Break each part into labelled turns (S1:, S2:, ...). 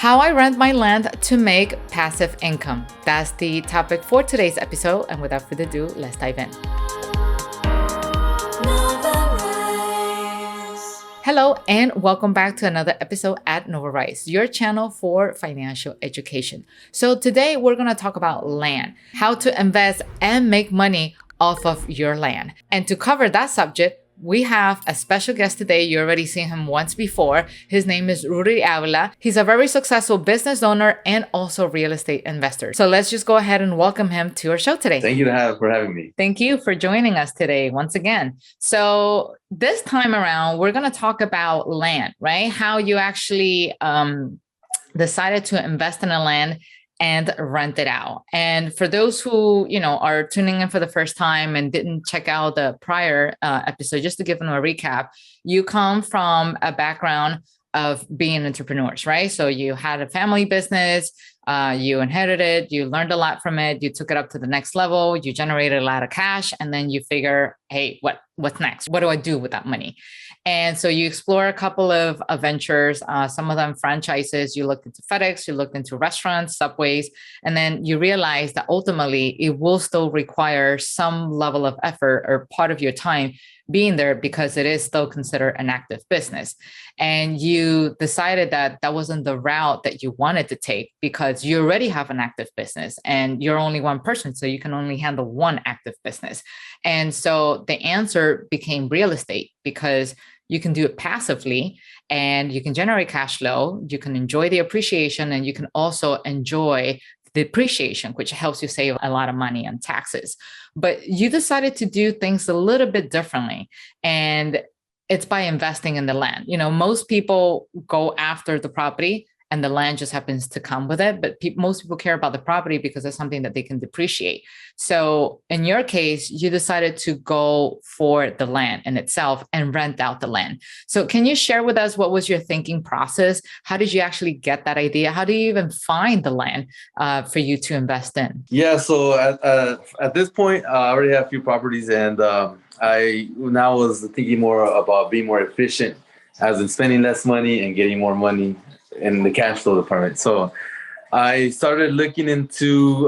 S1: How I rent my land to make passive income. That's the topic for today's episode. And without further ado, let's dive in. Hello, and welcome back to another episode at Novarise, your channel for financial education. So today we're going to talk about land, how to invest and make money off of your land. And to cover that subject, we have a special guest today. You already seen him once before. His name is Rudy Avila. He's a very successful business owner and also real estate investor. So let's just go ahead and welcome him to our show today.
S2: Thank you for having me.
S1: Thank you for joining us today once again. So this time around, we're going to talk about land, right? How you actually decided to invest in a land and rent it out. And for those who, are tuning in for the first time and didn't check out the prior episode, just to give them a recap, you come from a background of being entrepreneurs, right? So you had a family business, you inherited, you learned a lot from it, you took it up to the next level, you generated a lot of cash, and then you figure, hey, what's next? What do I do with that money? And so you explore a couple of ventures, some of them franchises. You looked into FedEx, you looked into restaurants, Subways, and then you realize that ultimately it will still require some level of effort or part of your time being there because it is still considered an active business. And you decided that that wasn't the route that you wanted to take because you already have an active business and you're only one person, so you can only handle one active business. And so the answer became real estate because you can do it passively and you can generate cash flow, you can enjoy the appreciation, and you can also enjoy the depreciation, which helps you save a lot of money on taxes. But you decided to do things a little bit differently. And it's by investing in the land. Most people go after the property and the land just happens to come with it. But most people care about the property because it's something that they can depreciate. So in your case, you decided to go for the land in itself and rent out the land. So can you share with us what was your thinking process? How did you actually get that idea? How do you even find the land for you to invest in?
S2: Yeah, so at this point, I already have a few properties, and I now was thinking more about being more efficient, as in spending less money and getting more money in the cash flow department. So I started looking into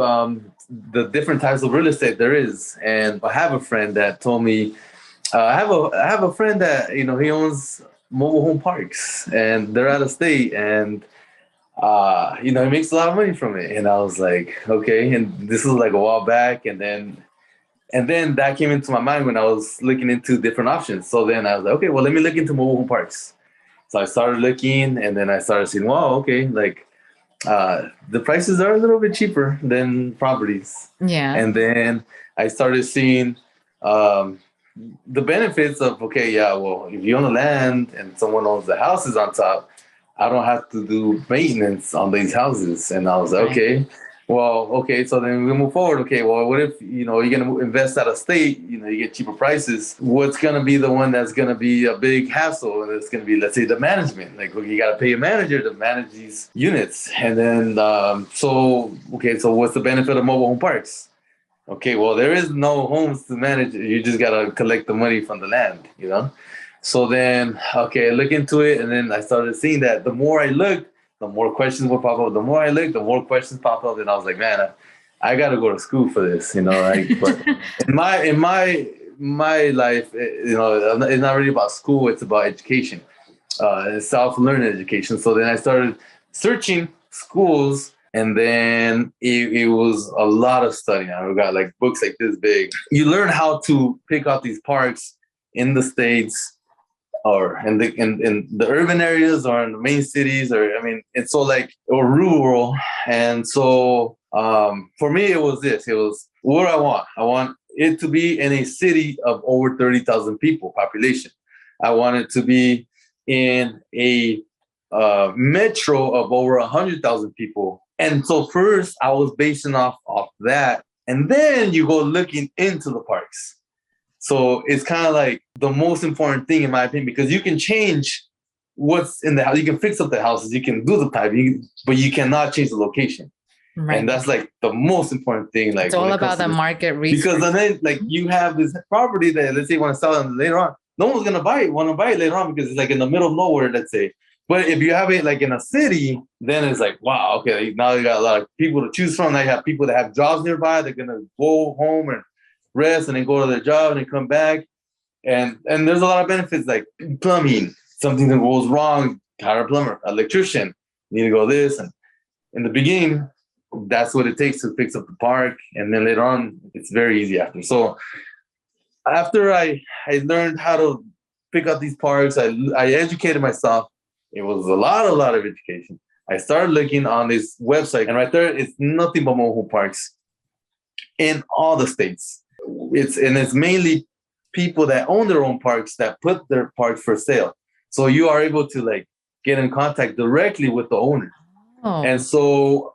S2: the different types of real estate there is. And I have a friend that told me, I have a friend that, he owns mobile home parks and they're out of state, and he makes a lot of money from it. And I was like, okay. And this was like a while back. And then that came into my mind when I was looking into different options. So then I was like, okay, well, let me look into mobile home parks. So I started looking, and then I started seeing, wow, okay, like the prices are a little bit cheaper than properties.
S1: Yeah.
S2: And then I started seeing the benefits of, okay, yeah, well, if you own the land and someone owns the houses on top, I don't have to do maintenance on these houses. And I was like, okay. Well, okay, so then we move forward. Okay, well, what if, you're going to invest out of state, you get cheaper prices. What's going to be the one that's going to be a big hassle? And it's going to be, let's say, the management. Like, well, you got to pay a manager to manage these units. And then, so what's the benefit of mobile home parks? Okay, well, there is no homes to manage. You just got to collect the money from the land, So then, okay, I look into it, and then I started seeing that the more I looked, the more questions would pop up. The more I looked, the more questions pop up, and I was like, man, I got to go to school for this, But in my life, it's not really about school; it's about education, self-learning education. So then I started searching schools, and then it was a lot of studying. I got like books like this big. You learn how to pick out these parks in the States, or in the urban areas, or in the main cities, or rural. And so for me, it was what I want. I want it to be in a city of over 30,000 people population. I want it to be in a metro of over 100,000 people. And so first I was basing off that, and then you go looking into the parks. So it's kind of like the most important thing, in my opinion, because you can change what's in the house. You can fix up the houses. You can do the type, but you cannot change the location. Right. And that's like the most important thing. Like,
S1: it's all about the market research.
S2: Because then, like, you have this property that, let's say, you want to sell it later on. No one's gonna want to buy it later on because it's like in the middle of nowhere, let's say. But if you have it like in a city, then it's like, wow, okay, now you got a lot of people to choose from. Now you have people that have jobs nearby. They're going to go home and rest and then go to their job and then come back. And there's a lot of benefits like plumbing, something that goes wrong, hire a plumber, electrician, you need to go this. And in the beginning, that's what it takes to fix up the park. And then later on, it's very easy after. So after I learned how to pick up these parks, I educated myself. It was a lot of education. I started looking on this website, and right there, it's nothing but mobile parks in all the states. It's mainly people that own their own parks that put their parks for sale. So you are able to like get in contact directly with the owner.
S1: Oh.
S2: And so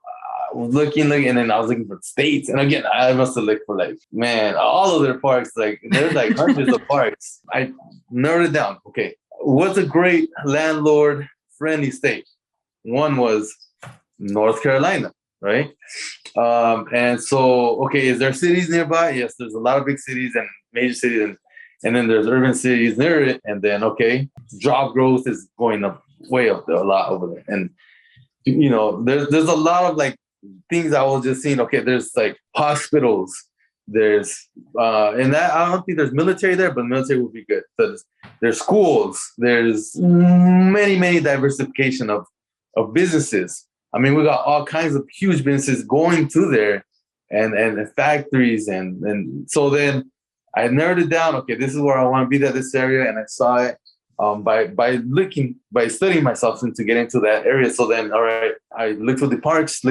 S2: I was looking, and then I was looking for states. And again, I must have looked for like, man, all of their parks, like there's like hundreds of parks. I narrowed it down. Okay, what's a great landlord-friendly state? One was North Carolina, right? And so, okay, is there cities nearby? Yes, there's a lot of big cities and major cities, and then there's urban cities near it. And then, okay, job growth is going up way up there, a lot over there. And, you know, there's a lot of like things I was just seeing. Okay, there's like hospitals. There's, and that I don't think there's military there, but military would be good. So there's schools. There's many diversification of businesses. I mean, we got all kinds of huge businesses going through there and factories. And so then I narrowed it down. Okay, this is where I want to be, at this area. And I saw it by studying myself into getting to that area. So then, all right, I looked at the parks,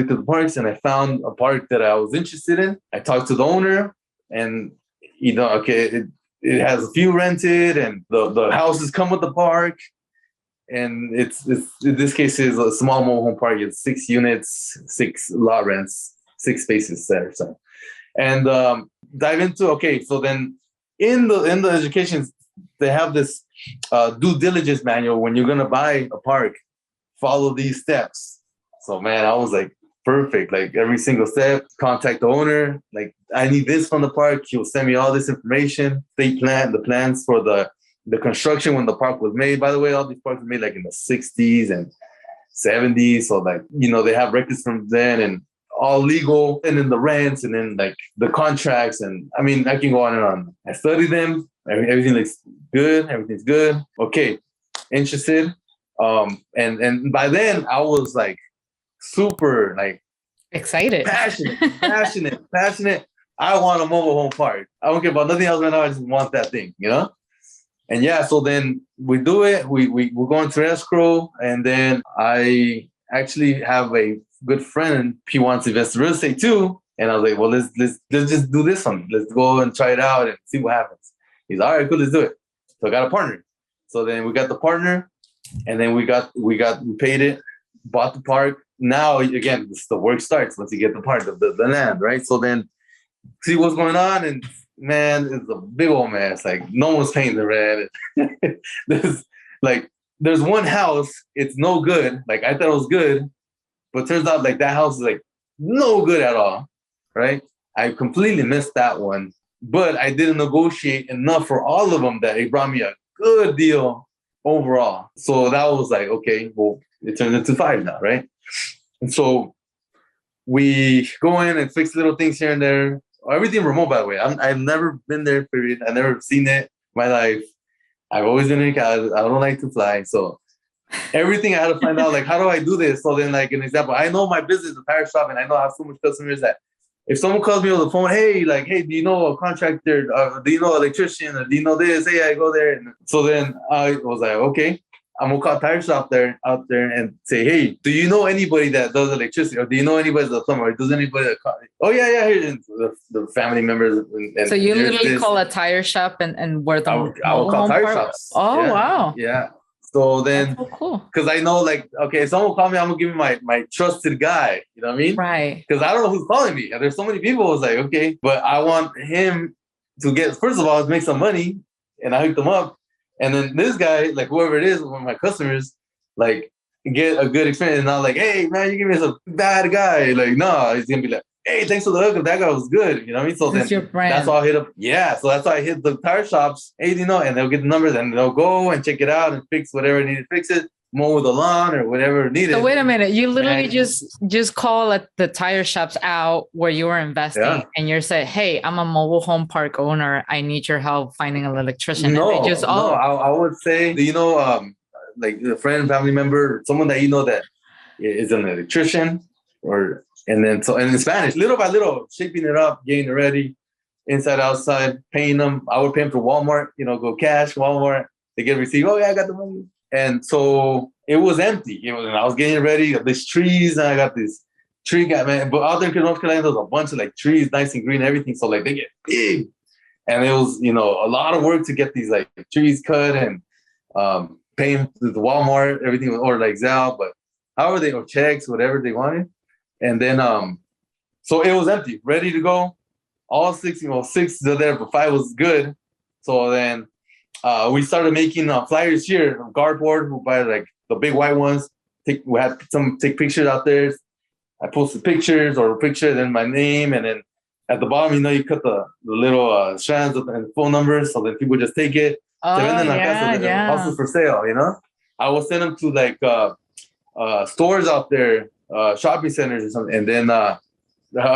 S2: and I found a park that I was interested in. I talked to the owner, and, you know, okay, it has a few rented, and the houses come with the park. And it's in this case is a small mobile home park. It's 6 units, 6 lot rents, 6 spaces there. So, and dive into, okay. So then in the education, they have this due diligence manual. When you're gonna buy a park, follow these steps. So man, I was like, perfect. Like every single step, contact the owner. Like, I need this from the park. He'll send me all this information. The plans for the construction when the park was made. By the way, all these parks were made like in the 60s and 70s. So like, you know, they have records from then and all legal. And then the rents and then like the contracts. And I mean, I can go on and on. I studied them. Everything looks good. Everything's good. Okay. Interested. And by then I was like super like
S1: excited,
S2: passionate. I want a mobile home park. I don't care about nothing else right now. I just want that thing, you know? And yeah, so then we do it. We're going to escrow, and then I actually have a good friend. He wants to invest in real estate too, and I was like, well, let's just do this one. Let's go and try it out and see what happens. He's all right, cool, let's do it. So I got a partner. So then we got the partner, and then we paid it, bought the park. Now again, the work starts once you get the park, the land, right? So then see what's going on, and man, it's a big old mess. Like no one's paying the rent. there's one house, it's no good. Like I thought it was good, but turns out like that house is like no good at all. Right? I completely missed that one, but I didn't negotiate enough for all of them that it brought me a good deal overall. So that was like, okay, well, it turned into 5 now, right? And so we go in and fix little things here and there. Everything remote, by the way. I've never been there, period. I've never seen it in my life. I've always been in cars. I don't like to fly. So everything I had to find out, like, how do I do this? So then, like, an example, I know my business, the tire shop, and I know I have so much customers that if someone calls me on the phone, hey, do you know a contractor? Do you know an electrician? Or do you know this? Hey, I go there. And so then I was like, okay, I'm going to call tire shop out there and say, hey, do you know anybody that does electricity? Or do you know anybody that's a plumber? Or does anybody that oh, yeah, here the family members. And
S1: so you literally call a tire shop and where the
S2: I will call tire shops.
S1: Oh, yeah. Wow.
S2: Yeah. So then,
S1: so cool.
S2: Because I know, like, okay, if someone will call me, I'm going to give me my trusted guy. You know what I mean?
S1: Right.
S2: Because I don't know who's calling me. And there's so many people. I was like, okay, but I want him to get, first of all, make some money. And I hooked him up. And then this guy, like whoever it is, one of my customers, like get a good experience. And not like, hey, man, you give me some bad guy. Like, no, he's going to be like, hey, thanks for the hookup. That guy was good. You know what I mean? So then that's all I hit up. Yeah. So that's why I hit the tire shops. Hey, you know, and they'll get the numbers and they'll go and check it out and fix whatever they need to fix it. mow the lawn or whatever needed.
S1: So wait a minute, you literally
S2: And-
S1: just call at the tire shops out where you were investing,
S2: Yeah.
S1: and you're saying, "Hey, I'm a mobile home park owner. I need your help finding an electrician."
S2: No,
S1: and they just
S2: no, I would say, like a friend, family member, someone that you know that is an electrician, and in Spanish, little by little, shaping it up, getting it ready, inside, outside, paying them. I would pay them for Walmart, go cash, Walmart. They get a receipt. Oh yeah, I got the money. And so it was empty. And I was getting ready. These trees, and I got this tree guy, man. But out there in North Carolina, there's a bunch of like trees, nice and green, and everything. So like they get big. And it was, a lot of work to get these like trees cut and paying to the Walmart, everything, or like Zelle, but however they, or checks, whatever they wanted. And then, so it was empty, ready to go. All six, six are there, but five was good. So then we started making flyers here, cardboard. We buy like the big white ones. We had some take pictures out there. I posted pictures or a picture, then my name, and then at the bottom, you cut the little strands and phone numbers, so then people just take it.
S1: Oh, yeah.
S2: Houses for sale, I will send them to like stores out there, shopping centers or something, and then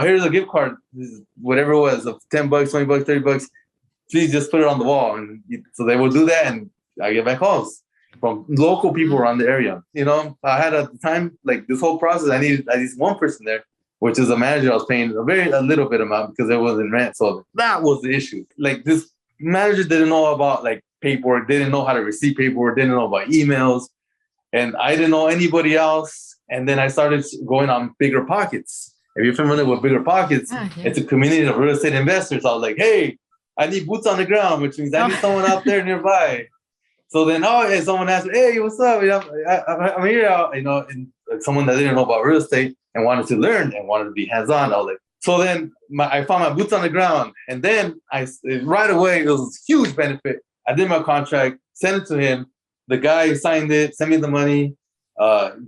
S2: here's a gift card, whatever it was, of $10, $20, $30. Please just put it on the wall, and so they will do that, and I get back calls from local people around the area. I had at the time, like this whole process, I needed at least one person there, which is a manager. I was paying a little bit amount because it wasn't rent. So that was the issue. Like this manager didn't know about like paperwork, didn't know how to receive paperwork, didn't know about emails. And I didn't know anybody else. And then I started going on Bigger Pockets. If you're familiar with Bigger Pockets, it's a community of real estate investors. I was like, hey, I need boots on the ground, which means I need someone out there nearby. So then, someone asked me, hey, what's up? I'm here, and someone that didn't know about real estate and wanted to learn and wanted to be hands-on. I was like, so then I found my boots on the ground. And then right away, it was a huge benefit. I did my contract, sent it to him. The guy signed it, sent me the money,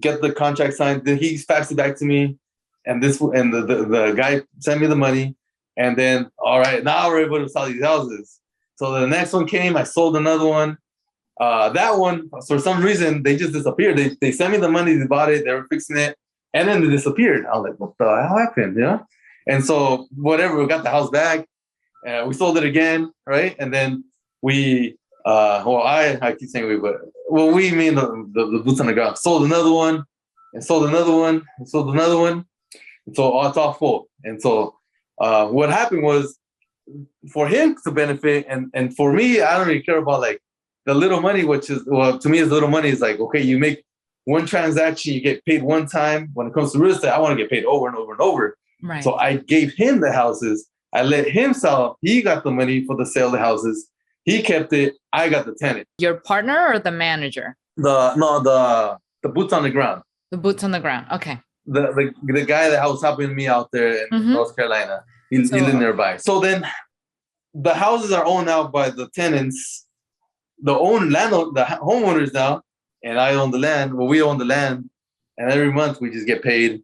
S2: get the contract signed. Then he faxed it back to me. And the guy sent me the money. And then, all right, now we're able to sell these houses. So the next one came, I sold another one. That one, for some reason, they just disappeared. They sent me the money, they bought it, they were fixing it, and then they disappeared. I was like, what the hell happened, And so, whatever, we got the house back, we sold it again, right? And then we, I keep saying we, but, we mean the boots on the ground, sold another one, and sold another one, and sold another one. And so, it's all full. And so, what happened was, for him to benefit, and for me, I don't really care about, like, the little money, which is, to me, is little money is like, okay, you make one transaction, you get paid one time. When it comes to real estate, I want to get paid over and over and over.
S1: Right.
S2: So I gave him the houses. I let him sell. He got the money for the sale of the houses. He kept it. I got the tenant.
S1: Your partner or the manager?
S2: The boots on the ground.
S1: The boots on the ground. Okay.
S2: The guy that was helping me out there in North Carolina. He lived nearby. So then the houses are owned out by the tenants. The homeowners now, and I own the land. Well, we own the land, and every month we just get paid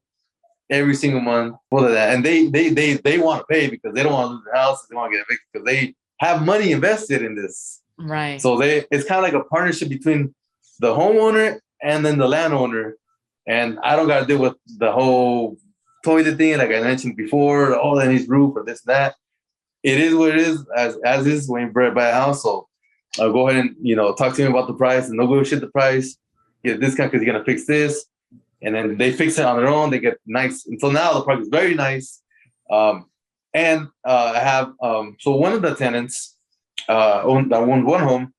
S2: every single month for that. And they want to pay because they don't want to lose their house. They want to get evicted because they have money invested in this.
S1: Right.
S2: So it's kind of like a partnership between the homeowner and then the landowner. And I don't got to deal with the whole toilet thing, like I mentioned before. All that needs roof or this and that. It is what it is, as is when you buy a house. So I'll go ahead and, talk to him about the price and negotiate the price, get a discount because you're going to fix this. And then they fix it on their own. They get nice. And so now the park is very nice. And I have, so one of the tenants owned one home.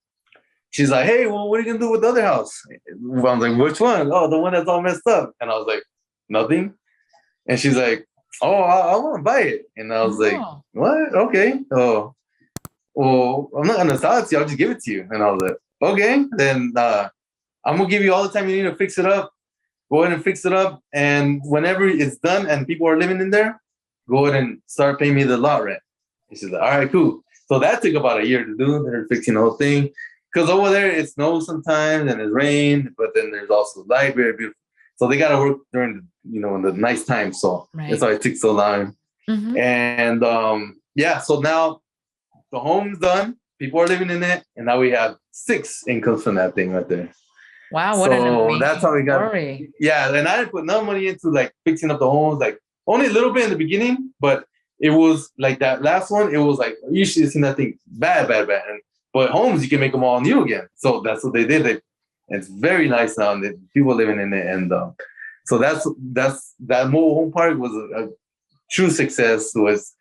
S2: She's like, hey, well, what are you going to do with the other house? I was like, which one? Oh, the one that's all messed up. And I was like, nothing. And she's like, oh, I want to buy it. And I was like, what? Okay. Oh. Well, I'm not going to sell it to you. I'll just give it to you. And I was like, okay, then I'm going to give you all the time you need to fix it up. Go ahead and fix it up. And whenever it's done and people are living in there, go ahead and start paying me the lot rent. And she's like, all right, cool. So that took about a year to do. They're fixing the whole thing. Because over there, it snows sometimes and it's rain, but then there's also light, very beautiful. So they got to work during in the nice time. So that's why it took so long. And so now, the home's done. People are living in it, and now we have 6 incomes from that thing right there.
S1: Wow, what an
S2: So that's
S1: amazing
S2: how we got.
S1: story.
S2: Yeah, and I didn't put no money into like fixing up the homes, like only a little bit in the beginning, but it was like that last one. It was like you should have seen that thing bad, bad, bad. But homes, you can make them all new again. So that's what they did. It's very nice now, and the people living in it. And so that mobile home park was a true success. Was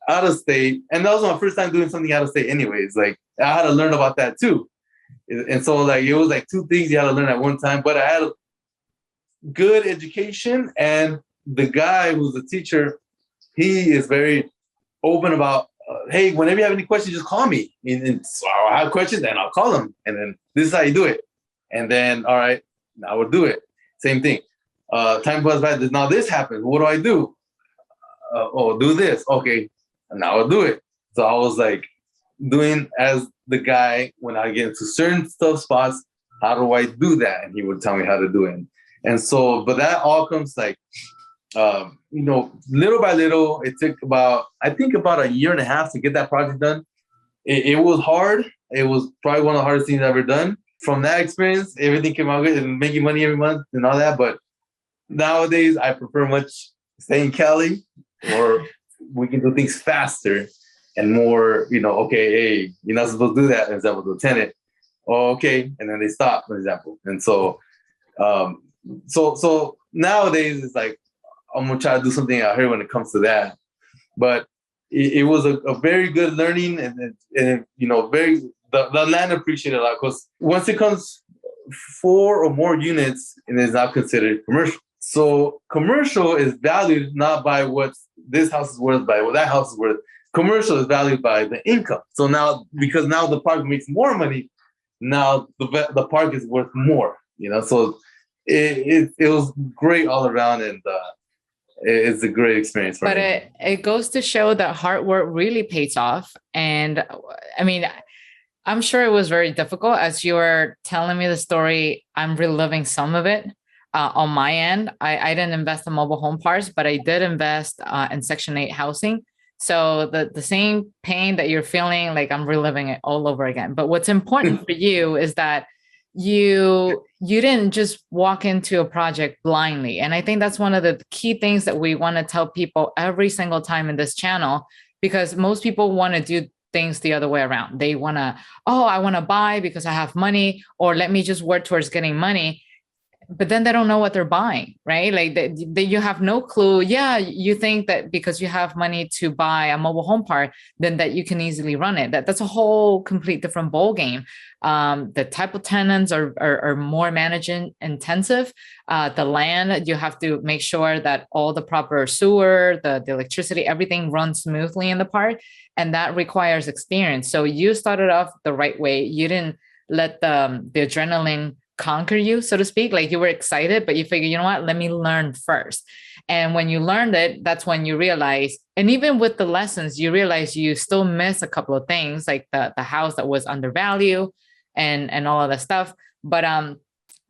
S2: out of state, and that was my first time doing something out of state. Anyways, like I had to learn about that too. And so like it was like two things you had to learn at one time. But I had a good education, and the guy who's the teacher, he is very open about, hey, whenever you have any questions, just call me. And so I'll have questions, and I'll call them. And then this is how you do it. And then, all right, now we'll do it. Same thing. Time goes by. Now this happens. What do I do? Do this. Okay, and now I'll do it. So I was like doing as the guy when I get into certain tough spots. How do I do that? And he would tell me how to do it. And so, but that all comes like, little by little. It took I think about a year and a half to get that project done. It was hard. It was probably one of the hardest things I've ever done. From that experience, everything came out good and making money every month and all that. But nowadays, I prefer much stay in Cali, or we can do things faster and more, okay, hey, you're not supposed to do that, for example, to a tenant. Oh, okay. And then they stop, for example. And so, so nowadays it's like, I'm going to try to do something out here when it comes to that. But it was a very good learning, and the land appreciated a lot, because once it comes 4 or more units, it is not considered commercial. So commercial is valued not by what this house is worth, by what that house is worth. Commercial is valued by the income. So now, because now the park makes more money, now the park is worth more. So it was great all around, and it's a great experience for me.
S1: But it goes to show that hard work really pays off. And I mean, I'm sure it was very difficult. As you were telling me the story, I'm reliving some of it. On my end, I didn't invest in mobile home parks, but I did invest in Section 8 housing. So the same pain that you're feeling, like I'm reliving it all over again. But what's important for you is that you didn't just walk into a project blindly. And I think that's one of the key things that we want to tell people every single time in this channel, because most people want to do things the other way around. They want to, I want to buy because I have money, or let me just work towards getting money. But then they don't know what they're buying, right? Like you have no clue. Yeah, you think that because you have money to buy a mobile home park, then that you can easily run it. That's a whole complete different ball game. The type of tenants are more management intensive. The land, you have to make sure that all the proper sewer, the electricity, everything runs smoothly in the park, and that requires experience. So you started off the right way. You didn't let the adrenaline conquer you, so to speak. Like you were excited, but you figure, you know what, let me learn first. And when you learned it, that's when you realize, and even with the lessons, you realize you still miss a couple of things, like the house that was undervalued and all of that stuff. But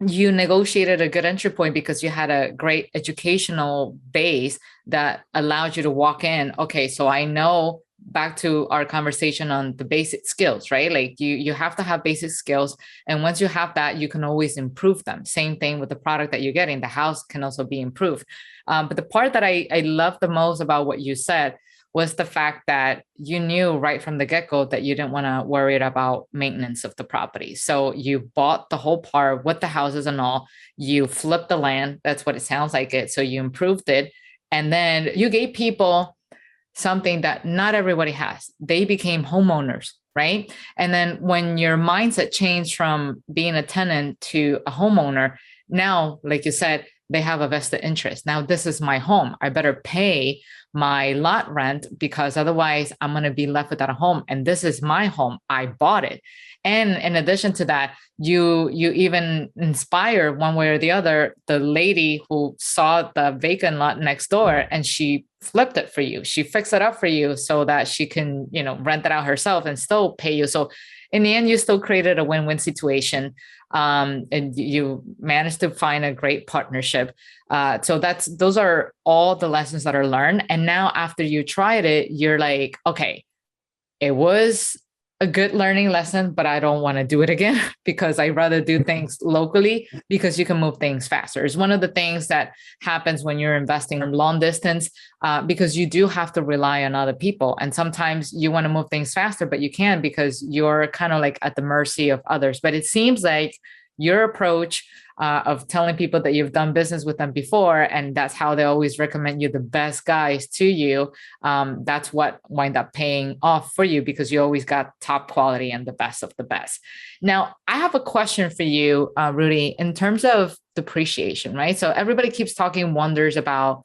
S1: you negotiated a good entry point because you had a great educational base that allowed you to walk in. Okay, so I know, back to our conversation on the basic skills, right? Like you have to have basic skills. And once you have that, you can always improve them. Same thing with the product that you're getting. The house can also be improved. But the part that I love the most about what you said was the fact that you knew right from the get-go that you didn't want to worry about maintenance of the property. So you bought the whole part with the houses and all. You flipped the land. That's what it sounds like it. So you improved it. And then you gave people something that not everybody has. They became homeowners, right? And then when your mindset changed from being a tenant to a homeowner, now, like you said, they have a vested interest. Now, this is my home. I better pay my lot rent, because otherwise I'm going to be left without a home. And this is my home. I bought it. And in addition to that, you even inspire one way or the other, the lady who saw the vacant lot next door and she flipped it for you. She fixed it up for you so that she can, rent it out herself and still pay you. So in the end, you still created a win-win situation. And you managed to find a great partnership. So those are all the lessons that are learned. And now after you tried it, you're like, okay, it was a good learning lesson, but I don't want to do it again because I rather do things locally because you can move things faster. It's one of the things that happens when you're investing in long distance because you do have to rely on other people. And sometimes you want to move things faster, but you can't because you're kind of like at the mercy of others. But it seems like your approach of telling people that you've done business with them before, and that's how they always recommend you the best guys to you. That's what wind up paying off for you because you always got top quality and the best of the best. Now, I have a question for you, Rudy, in terms of depreciation, right? So everybody keeps talking wonders about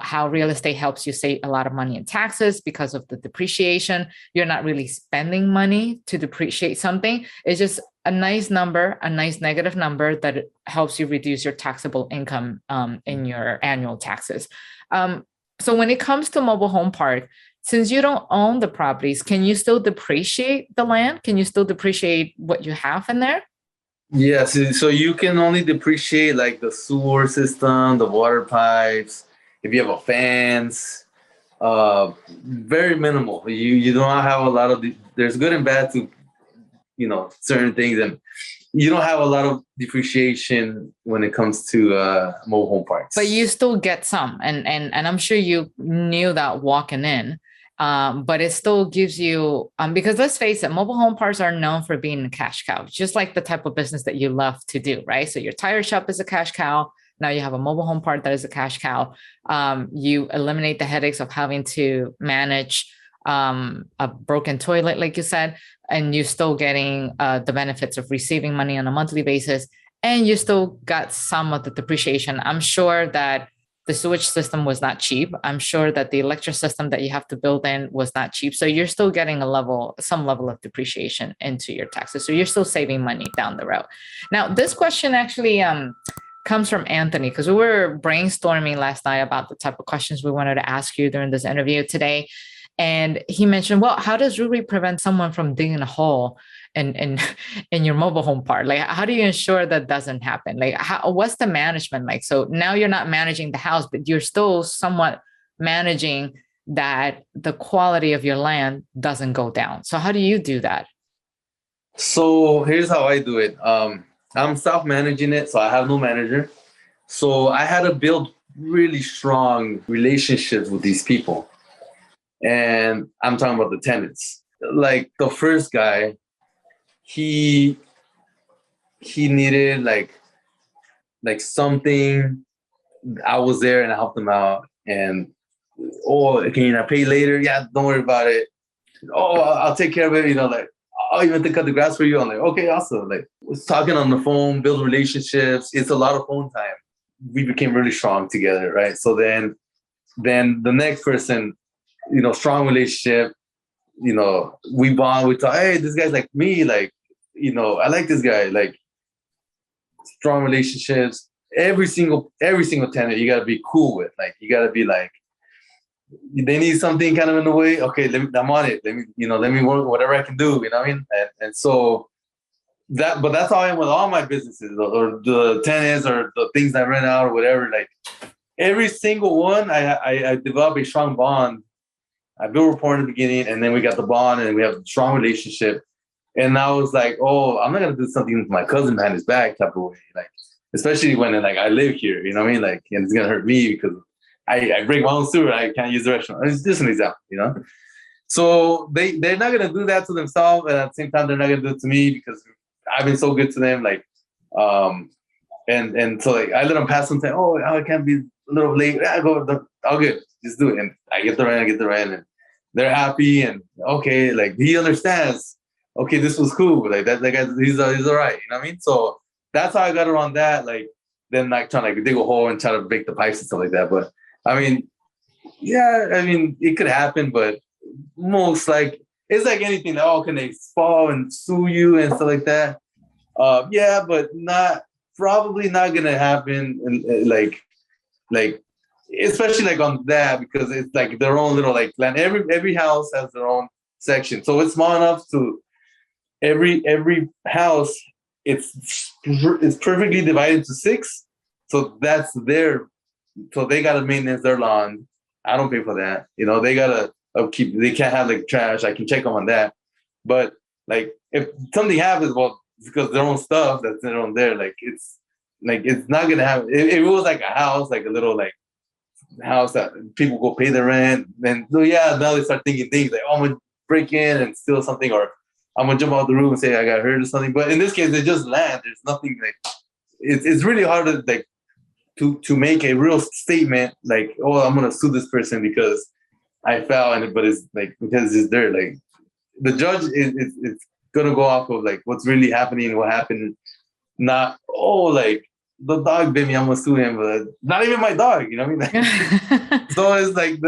S1: how real estate helps you save a lot of money in taxes because of the depreciation. You're not really spending money to depreciate something. It's just a nice number, a nice negative number that helps you reduce your taxable income in your annual taxes. So when it comes to mobile home park, since you don't own the properties, can you still depreciate the land? Can you still depreciate what you have in there?
S2: Yes. So you can only depreciate like the sewer system, the water pipes, if you have a fence, very minimal. You don't have a lot of there's good and bad to certain things, and you don't have a lot of depreciation when it comes to mobile home parks.
S1: But you still get some, and I'm sure you knew that walking in. But it still gives you because let's face it, mobile home parks are known for being a cash cow, just like the type of business that you love to do, right? So your tire shop is a cash cow. Now you have a mobile home park that is a cash cow. You eliminate the headaches of having to manage a broken toilet, like you said, and you're still getting the benefits of receiving money on a monthly basis, and you still got some of the depreciation. I'm sure that the sewage system was not cheap. I'm sure that the electric system that you have to build in was not cheap. So you're still getting some level of depreciation into your taxes. So you're still saving money down the road. Now, this question actually comes from Anthony because we were brainstorming last night about the type of questions we wanted to ask you during this interview today. And he mentioned, well, how does Ruby prevent someone from digging a hole in your mobile home park? Like, how do you ensure that doesn't happen? Like, what's the management like? So now you're not managing the house, but you're still somewhat managing that the quality of your land doesn't go down. So how do you do that?
S2: So here's how I do it. I'm self-managing it, so I have no manager. So I had to build really strong relationships with these people. And I'm talking about the tenants. Like the first guy, he needed like something. I was there and I helped him out. And can I pay later? Yeah, don't worry about it. Oh, I'll take care of it. Like, I'll even cut the grass for you. I'm like, okay, awesome. Like, was talking on the phone, build relationships. It's a lot of phone time. We became really strong together, right? So then the next person, strong relationship. We bond. We talk. Hey, this guy's like me. Like, I like this guy. Like, strong relationships. Every single tenant you gotta be cool with. Like, you gotta be like, they need something kind of in the way. Okay, I'm on it. Let me work whatever I can do. You know what I mean? And so but that's how I am with all my businesses or the tenants or the things I rent out or whatever. Like every single one, I develop a strong bond. I built rapport in the beginning, and then we got the bond, and we have a strong relationship. And I was like, oh, I'm not gonna do something with my cousin behind his back type of way. Like, especially when like I live here, you know what I mean? Like, and it's gonna hurt me because I break my own sewer. I can't use the restaurant. It's just an example. So they're not gonna do that to themselves, and at the same time, they're not gonna do it to me because I've been so good to them. Like, and so like I let them pass some time. Oh, I can't be a little late. I go, all good, just do it. And I get the rent, and they're happy. And okay, like he understands. Okay, this was cool. Like that guy, he's all right. You know what I mean? So that's how I got around that. Like then like trying to like dig a hole and try to break the pipes and stuff like that. But I mean, yeah, I mean it could happen, but most like it's like anything. Can they fall and sue you and stuff like that? Yeah, but probably not gonna happen. And like especially like on that because it's like their own little like land. Every house has their own section, so it's small enough to every house. It's perfectly divided into 6, so that's their. So they gotta maintenance their lawn. I don't pay for that. They gotta upkeep. They can't have like trash. I can check them on that. But like if something happens, well, it's because their own stuff that's their own there. It's not gonna happen. If it was like a house, like a little like house that people go pay the rent, then so yeah, now they start thinking things like, oh, I'm gonna break in and steal something, or I'm gonna jump out the room and say I got hurt or something. But in this case, it's just land. There's nothing like it's really hard to like to make a real statement like, oh, I'm gonna sue this person because I fell in it, but it's like because it's there. Like the judge is gonna go off of like what's really happening, what happened, not like the dog bit me, I'm gonna sue him, but not even my dog, you know what I mean? So it's like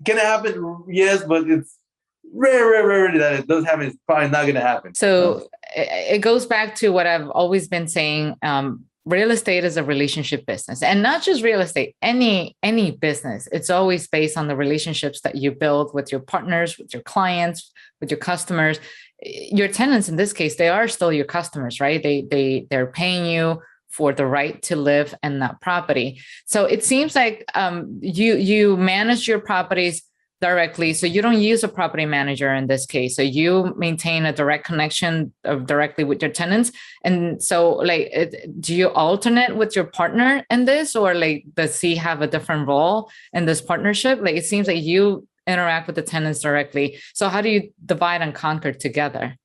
S2: can it happen? Yes, but it's rare that it does happen. It's probably not gonna happen.
S1: So it goes back to what I've always been saying. Real estate is a relationship business, and not just real estate, any business. It's always based on the relationships that you build with your partners, with your clients, with your customers. Your tenants, in this case, they are still your customers, right? They're paying you for the right to live in that property. So it seems like you manage your properties directly. So you don't use a property manager in this case. So you maintain a direct connection directly with your tenants. And so like, do you alternate with your partner in this, or like, does he have a different role in this partnership? Like, it seems like you interact with the tenants directly. So how do you divide and conquer together?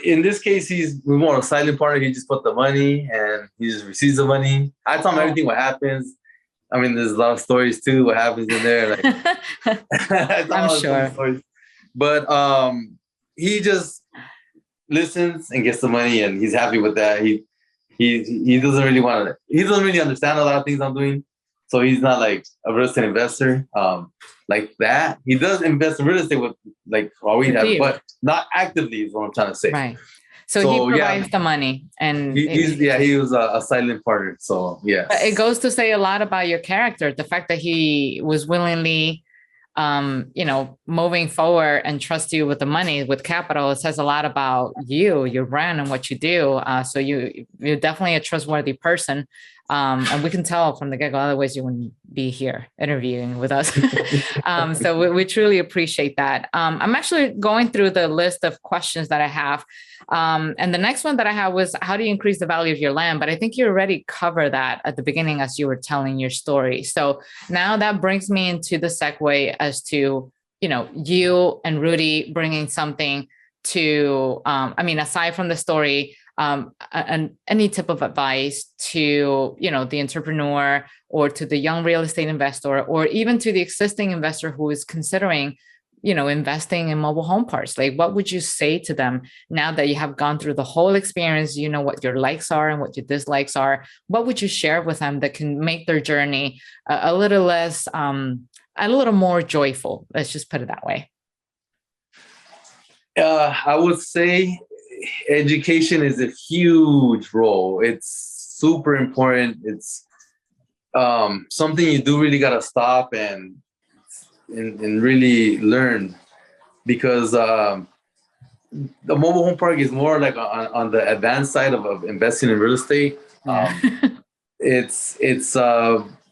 S2: In this case, he's more a silent partner. He just put the money and he just receives the money. I tell him everything what happens. I mean, there's a lot of stories too. What happens in there? Like,
S1: I'm sure.
S2: But he just listens and gets the money, and he's happy with that. He doesn't really want to. He doesn't really understand a lot of things I'm doing, so he's not like a real estate investor like that. He does invest in real estate with like all we have, but not actively. Is what I'm trying to say.
S1: Right. So he provides the money, and
S2: he was a silent partner. So yeah,
S1: it goes to say a lot about your character. The fact that he was willingly, moving forward and trust you with the money, with capital, it says a lot about you, your brand, and what you do. So you're definitely a trustworthy person. And we can tell from the get-go, otherwise you wouldn't be here interviewing with us. So we truly appreciate that. I'm actually going through the list of questions that I have. And the next one that I have was, how do you increase the value of your land? But I think you already covered that at the beginning as you were telling your story. So now that brings me into the segue as to, you and Rudy bringing something to, aside from the story, and any type of advice to, the entrepreneur or to the young real estate investor, or even to the existing investor who is considering, investing in mobile home parks. Like, what would you say to them now that you have gone through the whole experience? You know what your likes are and what your dislikes are. What would you share with them that can make their journey a little less, a little more joyful? Let's just put it that way.
S2: I would say education is a huge role. It's super important. It's something you do really got to stop and really learn, because the mobile home park is more like on the advanced side of investing in real estate. It's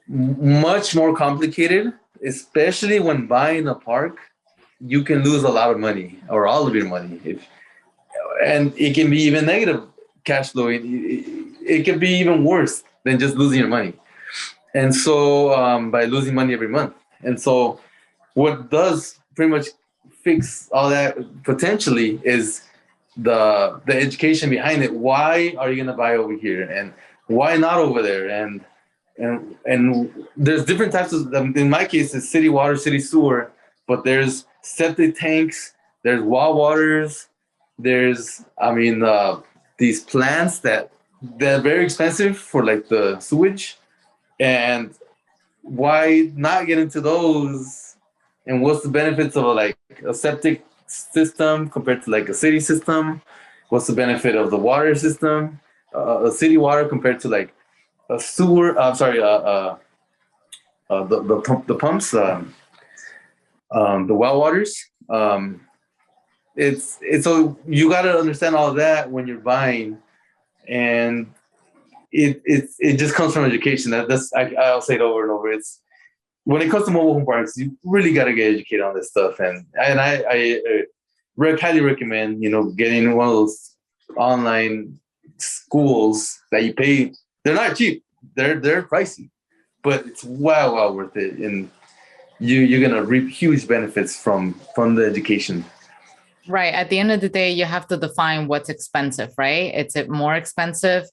S2: much more complicated, especially when buying a park. You can lose a lot of money or all of your money, and it can be even negative cash flow. It can be even worse than just losing your money. And so by losing money every month. And so what does pretty much fix all that potentially is the education behind it. Why are you going to buy over here, and why not over there? And there's different types of, in my case, it's city water, city sewer, but there's septic tanks, there's well waters, there's, these plants that they're very expensive for like the sewage. And why not get into those? And what's the benefits of a septic system compared to like a city system? What's the benefit of the water system, a city water compared to like a sewer? The pumps, the well waters. It's so you got to understand all of that when you're buying, and it just comes from education. I'll say it over and over. It's when it comes to mobile home parks, you really got to get educated on this stuff, and I highly recommend, getting one of those online schools that you pay. They're not cheap. They're pricey, but it's well worth it. And you're gonna reap huge benefits from the education.
S1: Right. At the end of the day, you have to define what's expensive, right? Is it more expensive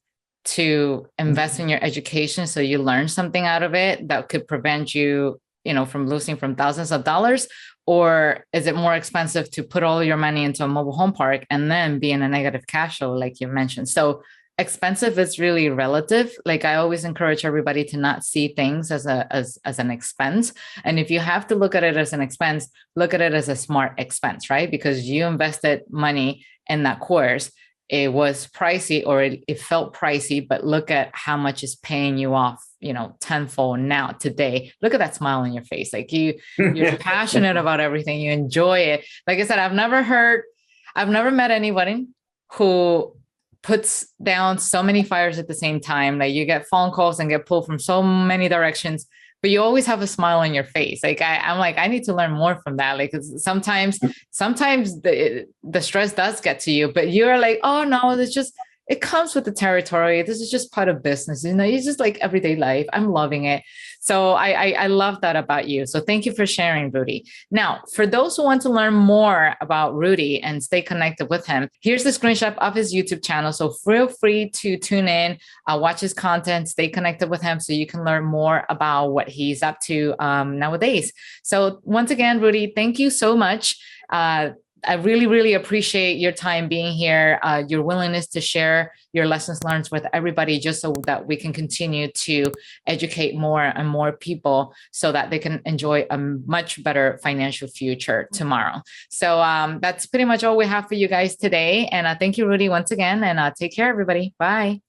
S1: to invest in your education so you learn something out of it that could prevent you, from losing from thousands of dollars? Or is it more expensive to put all your money into a mobile home park and then be in a negative cash flow, like you mentioned? So expensive is really relative. Like I always encourage everybody to not see things as an expense. And if you have to look at it as an expense, look at it as a smart expense, right? Because you invested money in that course. It was pricey, or it felt pricey, but look at how much is paying you off, tenfold now today. Look at that smile on your face. Like you're passionate about everything. You enjoy it. Like I said, I've never met anybody who puts down so many fires at the same time. Like you get phone calls and get pulled from so many directions, but you always have a smile on your face. Like I'm like, I need to learn more from that. Like sometimes the stress does get to you, but you're like, oh no, it comes with the territory. This is just part of business. It's just like everyday life. I'm loving it. So I love that about you. So thank you for sharing, Rudy. Now, for those who want to learn more about Rudy and stay connected with him, here's the screenshot of his YouTube channel. So feel free to tune in, watch his content, stay connected with him so you can learn more about what he's up to nowadays. So once again, Rudy, thank you so much. I really, really appreciate your time being here, your willingness to share your lessons learned with everybody, just so that we can continue to educate more and more people so that they can enjoy a much better financial future tomorrow. So that's pretty much all we have for you guys today. And thank you, Rudy, once again, and take care, everybody. Bye.